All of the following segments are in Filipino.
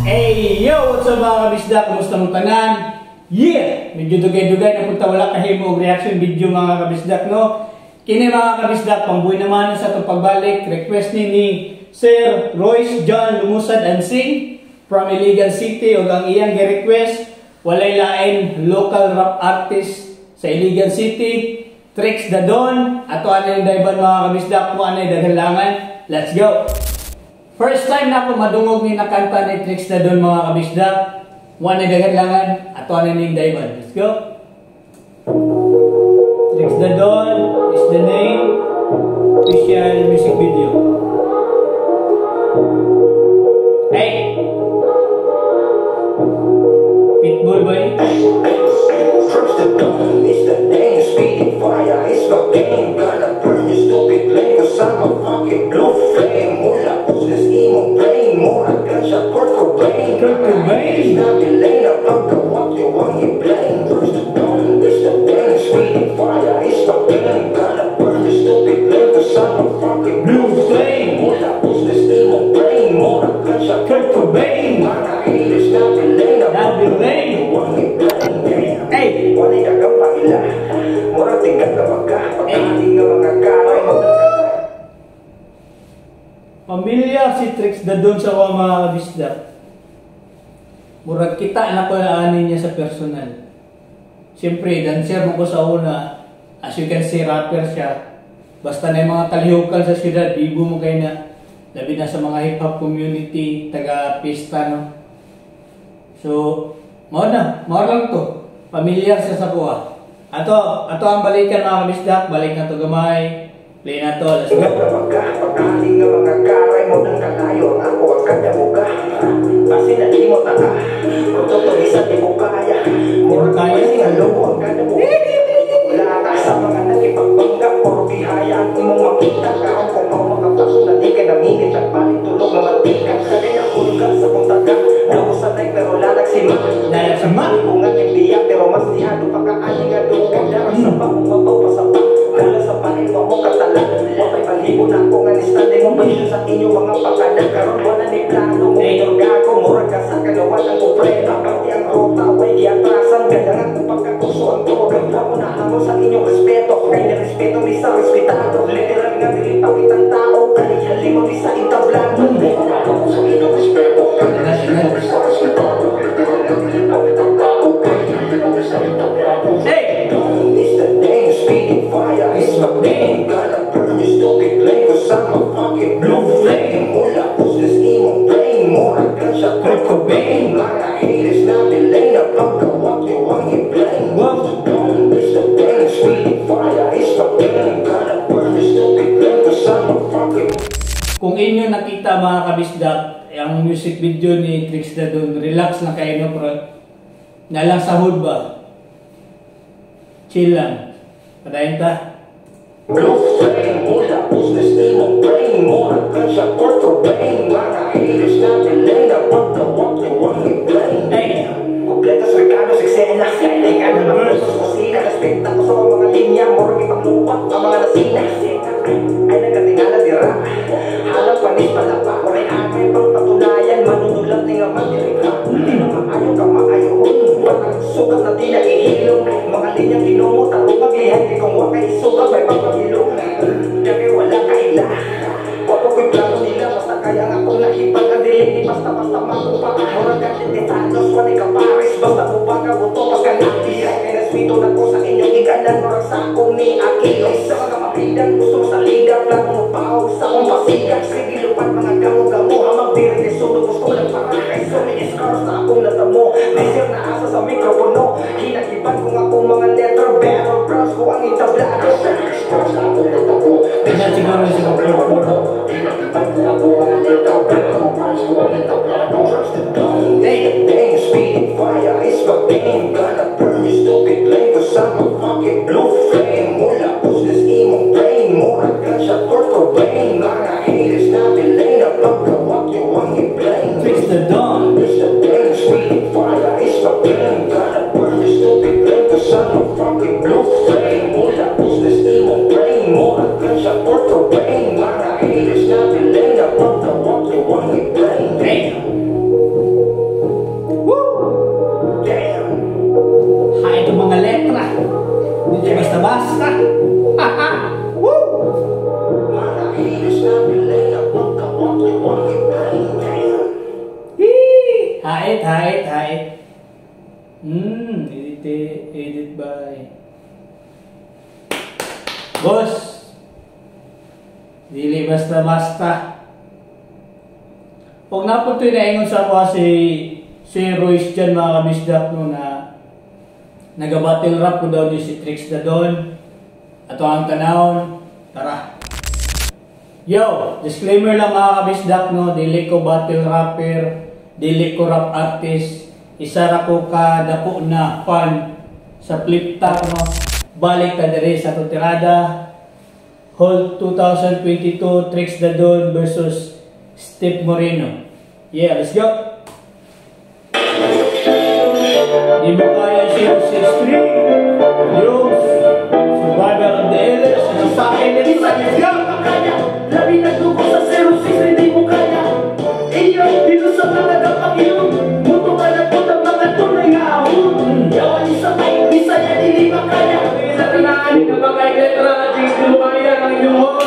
Hey, yo! What's up mga kabisda? Kumusta mong tanan? Yeah! Medyo dugay-dugay na punta wala kahimo reaction video mga kabisda, no? Kini mga kabisda, pangbuhay naman sa itong pagbalik. Request ni Sir Royce John Lumusad and Sing from Iligan City. O ang iyang request, walay lain local rap artist sa Iligan City, Trix the Don. Ato ano yung daiban mga kabisda, kung ano yung daghalangan. Let's go! First time na ako madungog ni nakanta ni Trix the Don mga kabisda. One na daghalangan, ato ano yung daiban. Let's go! Trix the Don is the name, official music video. Hey! Pitbull boy. Trix the Don is the name, speeding fire is my game. Gonna burn your stupid lane, cause I'm a fucking blue flame. Mula useless emo brain, mura gunshot Kurt Cobain. It's not the lane, I'm not the what you want you blame. Trix the Don is the name, speeding fire is my game. Gonna burn your stupid lane, cause I'm a fucking blue flame. Mula useless emo brain, mura gunshot Kurt Cobain. It's not the lane, I'm not the lane. Hey! Wala yung pangila, mura tingkat na pagkahating ng mga karay mo. Pamilyar si Trix the Don sa mga kabisda. Murag kita na ko naanin niya sa personal. Siyempre, dancer mo ko sa una. As you can see, rapper siya. Basta na yung mga kalihukal sa siyudad, bibo mo kayo na. Labi na sa mga hip-hop community, taga-pista, no? So, mao lang to. Pamilyar siya sa kuha. Ato ang balikan mga kabisda. Balik na to gamay. Play na to. Let's go. Pagkahating ng mga karay mo ng kalayo, ako ang kanyamuga. Kasi nalimot na ka, produkto isa di mo kaya. Mura kaya siya lobo ang kanyamuga. Wala ka sa mga nagipagpangga, puro bihaya ang imong makita. Karon kung mga makapaso na di ka naminit at palintulog na matika. Kaya hulga sa kong taga, loko sa tag pero lalagsima. Lalagsima? Bungat yung biyak pero mas lihado pa kaani nga doon. Kadaras sa pangumataw pa sa pak. Kala sa panin mo mo katala. Wakay palibo na ako nga nistande mo ba sa inyong mga pakada. Karon wala ni plano mo yung gago. Mura ka sa kalawan ang kuprena. Pati ang rota, way kiatrasan. Ganda nga kung pagkakuso ang tuwag. Ako na hamo sa inyong respeto. Kaya na respeto ni sa respetado. Literal nga dilipakit ang tao. Kaya halimo ni sa itablado. Sa inyong respeto. Kaya na sa respetado. Literal nga dilipakit ang tao. Kaya halimo ni sa itablado. Hey! Is the name, speeding fire is my name. Gotta burn your stupid lane, cause I'm a fucking blue flame. Mula useless emo brain, mura gunshot Kurt Cobain. Mga haters na delay na pagkawak yung ang i-blame. Is the name, speeding fire is my name. Gotta burn your stupid lane, cause I'm a fucking. Kung inyo nakita mga kabisda, ang music video ni Trix the Don, relax lang kayo no, bro. Nalang sahod ba? Chill lang. Padayin ta. Blue flame, mula useless emo brain, mura gunshot Kurt Cobain. Mga haters na delay na pagkawak yung ang i-blame. Hey! Kompletas Ricardo, siksena. Kaya ka na mga sa kusina. Respecta ko sa mga linya. Murag ipaglupa ang mga nasina. Ay nagkatingala dira. Halang panis palapa. Oray amay pang patunayan. Manunulat ni nga matirika. Hindi na maayo ka maayuhon. Parang sugat na di na ihilong. Mga linyang ginumot. Ako maglihan. Di kong wakay sugat. May pagpagilong. Gabi wala kaila. Wapo ko'y plano nila. Basta kaya nga kong nahipag ang dilim. Basta-basta makupa. Murag galit ni Thanos. Wani ka Paris. Basta upa ka buto. Pagka napihay. Kaya naswito na ko sa inyong ikanan. Murag sa akong ni Akilos. Sa mga mapidan. Gusto mo sa liga. Plano mo pa. Sa akong pasigan. Sige lupan mga gamo-gamo. Hamang diri ni Sudo. Gusto lang parakay. So many scars sa akong natamo. Desir na asa sa mikropono. Hinagiban kong akong mga letter. Battle bros ko ang itablado. So many scars sa akong natamo. Tignan siguro si Kapro. Hinagiban kong akong mga letter. Battle bros ko ang itablado. Hey, dang, speeding fire is my game. Gonna burn your stupid lane, cause I'm a fucking blue flame. Mula useless emo brain, mura gunshot Kurt Cobain. Mga haters na delay na pagkawak yung ang i-blame. Trix the Don. Is the dang, speeding fire is my game. Gonna burn your stupid lane, cause I'm a fucking blue flame. Mula useless emo brain, mura gunshot Kurt Cobain. Mga haters na delay na pagkawak yung ang i-blame. Hey! Hait. Edit by Boss. Dili basta-basta. Pag napuntoy na ingon sa ako si Royce dyan mga kabisdak no, na nag-battle rap ko daw ni si Trix da Don. Ato ang tanawon. Tara. Yo, disclaimer lang mga kabisdak no, dili ko battle rapper, dili ko rap artist. Isa ra ko ka dako na fan sa flip top no. Balik ka diri sa tutirada. Hold 2022 Trix da Don versus Steve Moreno. Yeah, let's go. Di mo kaya siya 6'3", yung survivor of the elders, sa akin na isa, let's go! Labi na dugo sa 06, hindi mo kaya. Iyo, dito sa mga kapag-iyon, muto ka na po ng mga tunay nga ahon. Yawan isa may bisaya, hindi mo kaya. Sa tinaan, kapag ay letra, Trix, di mo kaya ng iyong host.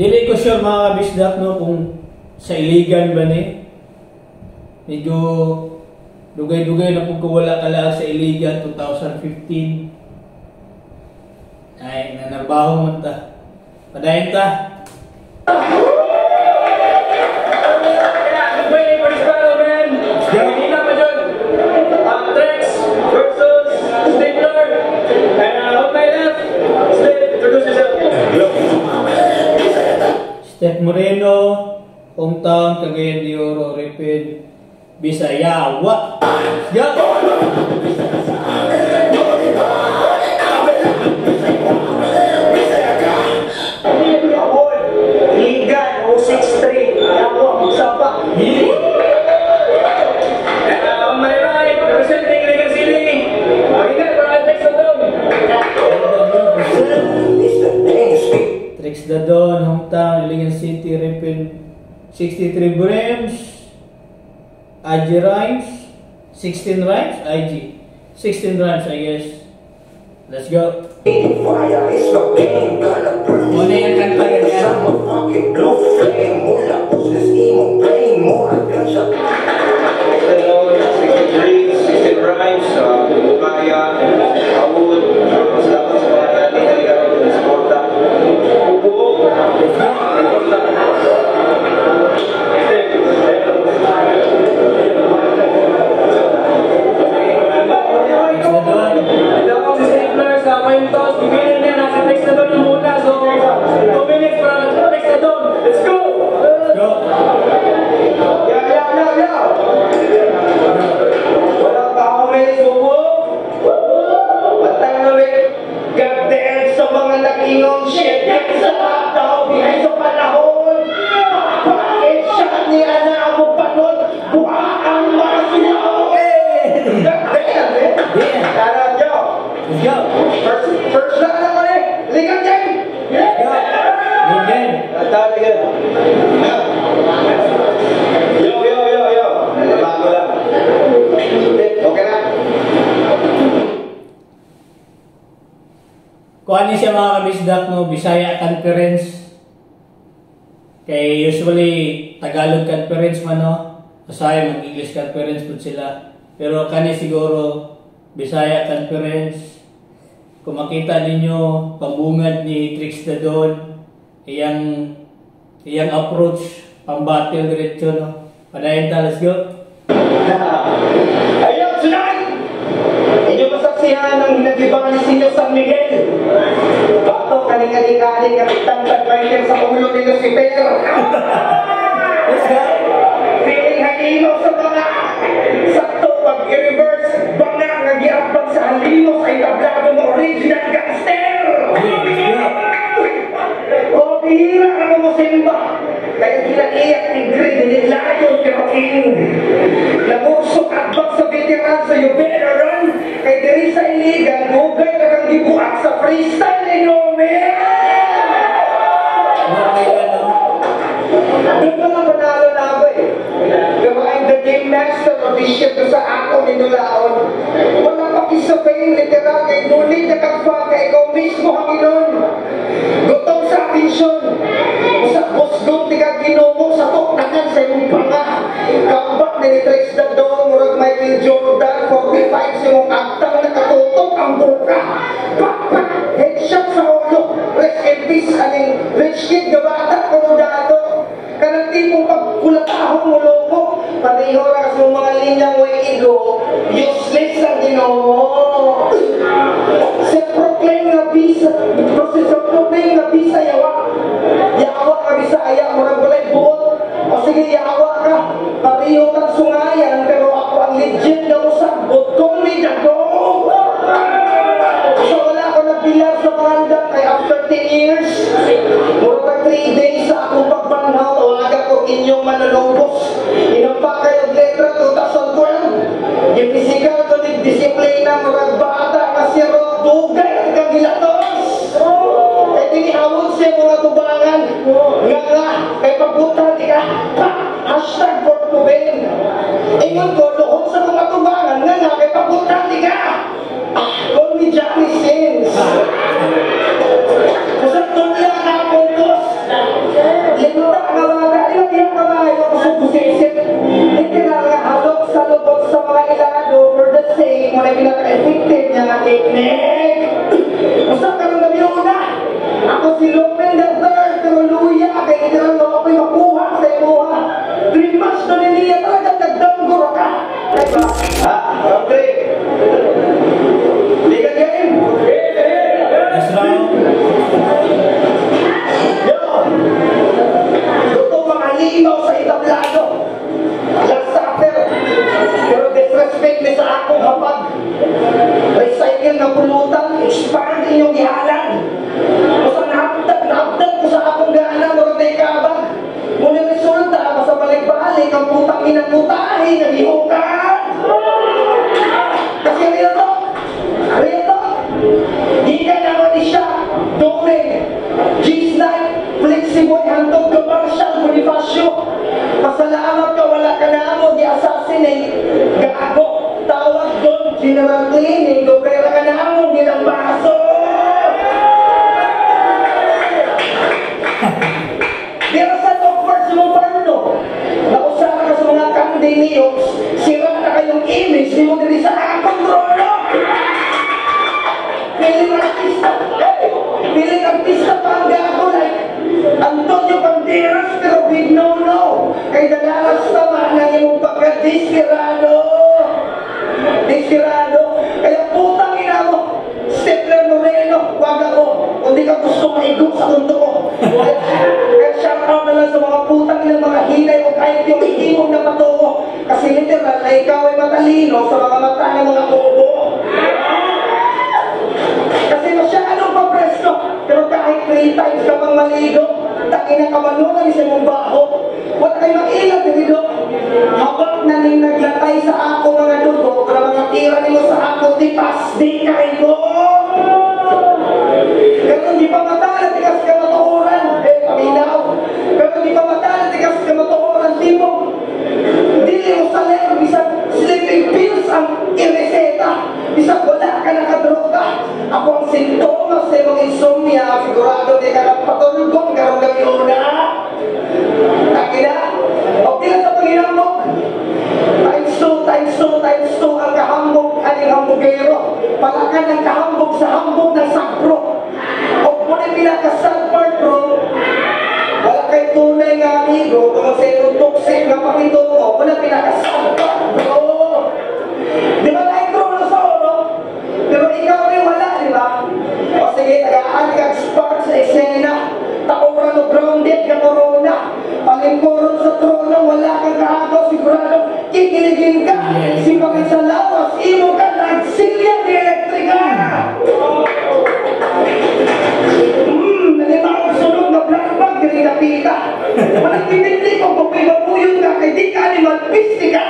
Dili ko sure mga kabisdak no kung sa iligan ba ni. Medyo dugay-dugay na kung wala ka lang sa iligan 2015. Ay, nanarbaho mo ta. Padayin ta. Steve Moreno, hometown, Cagayan de Oro, Repid, Bisaya, wa! Go! Ligan, 063, ako ang magsapa. On my right, representing Ligan City, Marinette, para Trix da Don. Trix da Don, hometown, Ligan City, Repid, 63 Brems, IG rhymes, 16 rhymes, IG, 16 rhymes I guess. Let's go. Muna yung kanta ganyan. Kuha niya siya mga kabisdak no, Bisaya Conference. Kay usually Tagalog Conference man no, asaya mag-English Conference po sila. Pero kani siguro Bisaya Conference. Kung makita ninyo pambungad ni Trix da Don, iyang approach pang-battle diretso no. Padayon ta, let's go. Ayaw, sunay! Inyo masaksihan ng hinagibangan ni Sinyo San Miguel. Bato kaning-aling-aling karitang tag-fighter sa ulo ni Lucifer. Let's go. Feeling halino sa mga sakto pag-i-reverse banga nga giapag sa halino sa itablado ng original gangster. O bihira ka mo simba. Kaya ginaiyak ni Greg nilayon pero king. Nagusok at bag sa veteran sa you better run. Kay diri sa iligan, bugay ka kang gibuak sa freestyle ninyo, man! Doon ka lang panalo na ako eh. Gamain the game master o t-shirt ko sa ako ninulaon. Wala pa kisapay literal kay nulit na kagpa kay ikaw mismo hanginon. Gutom sa atensyon. Sa Nga, kay pabutan ka. Hashtag for Kuben. Ingon ko, doon sa mga tubangan, nga, kay pabutan ka. Call me Johnny Sins. Kusap doon niya na akong boss. Linta nga mga, ilang yung mga kusap-kusip. Literal nga, halok sa lubot sa mga ilado for the sake, muna pinaka-effective niya nga technique. Kusap ka rin namin una. Ako si Lopen the Third, pero luya, kaya literal nga ako'y makuha sa imuha. 3 months na niliya talaga, nagdangguro ka. Diba? Okay. Liga game. Yes, round. Luto mga limaw sa itablado. Last supper. Pero disrespect ni sa akong hapag. Recycle na pulutan, expired inyong ihalan. Basta naabdag ko sa akong gana, murag na ikabag. Muna resulta, basta balik-balik, ang putang inang putahe, nag-iukan. Kasi rito, di ka naman siya, domain, G-Slide, flexible, handog, commercial, Bonifacio. Pasalamat ka, wala ka na mo, di-assassinate, gago, tawag doon, general cleaning, gobera ka na mo, ginang baso. Dirasan of course, yung parno, nakusara ka sa mga candidates, sira na kayong image, di mo dili sa kontrolo. Piling artista pa ang gago like Antonio Banderas pero big no-no. Kay dalalas tama na yung pagka-desperado. Kaya putang ina mo, Stepler Moreno, wag ako. Kung di ka gusto maigok sa mundo ko. Kaya shout out na lang sa mga putang ilang mga hinay o kahit yung ihimog na patuko. Kasi literal na ikaw ay matalino sa mga mata ng mga bobo. Kasi masyadong papresto, pero kahit 3 times ka pang maligo, takina ka manunan sa mong baho. Wala kayo mag-ilat, hindi do. Habang naning naglatay sa ako mga dugo, para mga tira nilo sa ako, tipas, di kayo. Pero hindi pa matala, tigas ka matuhuran. Paminaw. Pero hindi pa matala, tigas ka matuhuran, tipo. Hindi mo sa lero, bisang sleeping pills ang ireseta. Bisang wala ka nakadroga. Ako ang sintomas sa mga insomnia, sigurado di ka napatulog, karong gabi una. Takina, o pila sa Panginoon times 2 ang kahambog, aning hambogero. Palakan ang kahambog sa hambog ng sakro. O muna pinaka-sad part bro, wala kay tunay nga amigo, kung sa iyong toxic na pakito mo, muna pinaka-sad part bro. Di ba na-intro mo sa oro? Pero ikaw rin wala, di ba? O sige, tagaan kag spark sa eksena. Takuran o grounded ka corona. Palingkuron sa trono, wala kang kaagaw, sigurado kikiligin ka. Sipagin sa lawas, imo ka, nagsilya ni elektrika. Nalimakong sunog na black bag, hindi napita. Walang pinili kung papigapuyon ka, kay di ka animal pisti ka.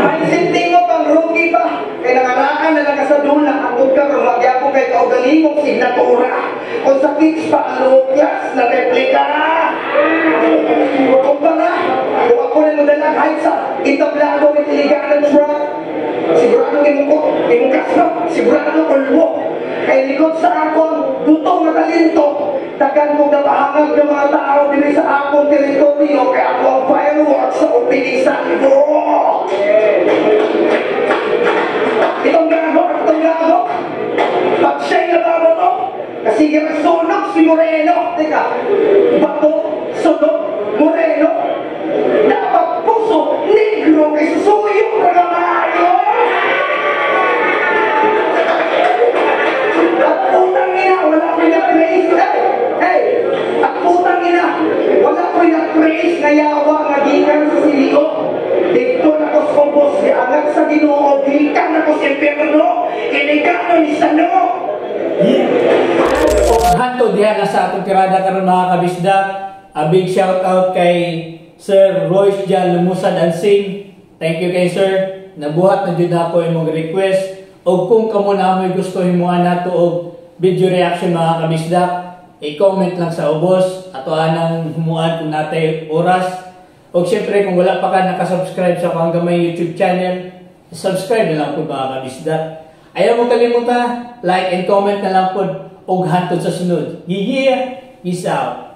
May sinting mo pang rugi pa. Kaya nangaraan na nakasadula, angkod ka, rumagya ko kay kaugalimong signatura. Kung sa kids pa, low class na replika. Kung pa nga, kung ako na madalang kahit sa itablado may tiliganan truck, sigurado imong kasno, sigurado kulmo. Kaya likod sa akong dutong na talento, tagan kong napahangag ng mga tao dili sa akong teritoryo, kaya ako ang fireworks sa upinisan ko. Itong gago, pag siya'y nababa to, kasi sunog si Moreno. Teka, bato, sunog, Moreno, dapat puso, negro, kay susuyong na kamayo. At putang ina, wala ko na-praise. Hey, at putang ina, wala ko na-praise na yawa nga gikan sa silio. Dito na ko skumpos, iangat sa Ginoo, gikan na ko sa impyerno, iligano ni Sano. Hanto diha na sa atong tirada karon mga kabisdak. A big shout out kay Sir Royce Jan Lumusad and Sing. Thank you kay Sir. Nabuhat na jud ako imong request. O kung kamo na mo'y gusto himuan nato og video reaction mga kabisdak, i-comment lang sa ubos at anang humuan kung natay oras. O siyempre kung wala pa ka nakasubscribe sa akong gamay YouTube channel, subscribe na lang po mga kabisdak. Ayaw mo kalimutan, like and comment na lang po og hantod sa sunod. Peace out.